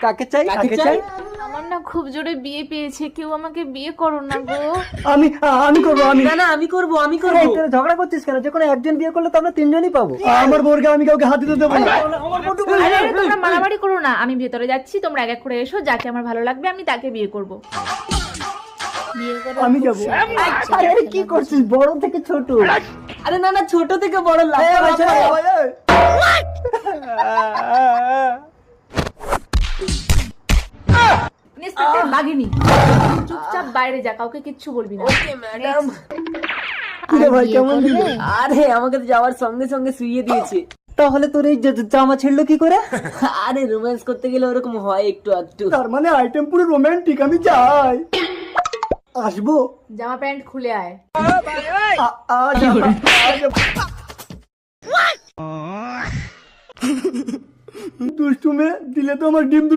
কাকে চাই? কাকে চাই? আমার না খুব জোরে বিয়ে পেয়েছে, কেউ আমাকে বিয়ে করো না গো। আমি করবো। না আমি করবো। এই, তোরা ঝগড়া করছিস কেন? যে কোনো একজন বিয়ে করলে তো আমরা তিনজনই পাবো। আমার বোরকে আমি কাউকে হাত দিতে দেবো না। আরে আরে, তোমরা মারামারি করো না, আমি ভেতরে যাচ্ছি, তোমরা এক এক করে এসো, যাকে আমার ভালো লাগবে আমি তাকে বিয়ে করব। বিয়ে করো। আমি যাবো। আরে আরে, কি করছিস? বড় থেকে ছোট। আরে না ছোট থেকে বড় এই, লাফা ভাই, ছেড়ে দে, ভাই, এই। ইন্সপেক্টর বাঘিনী, চুপচাপ বাইরে যা, কাউকে কিচ্ছু বলবি না। ম্যাডাম। কি রে ভাই, কেমন দিল? আরে আমাকে তো যাওয়ার সঙ্গে সঙ্গে শুইয়ে দিয়েছে। তাহলে তোর এই জামা ছিড়লো কি করে? আরে রোম্যান্স করতে গেলে ওরকম হয় একটু একটু। তার মানে আইটেম পুরো রোমান্টিক। আমি যাই। আসবো। জামা প্যান্ট খুলে আয়। দুষ্টু মেয়ে, দিলে তো আমার ডিম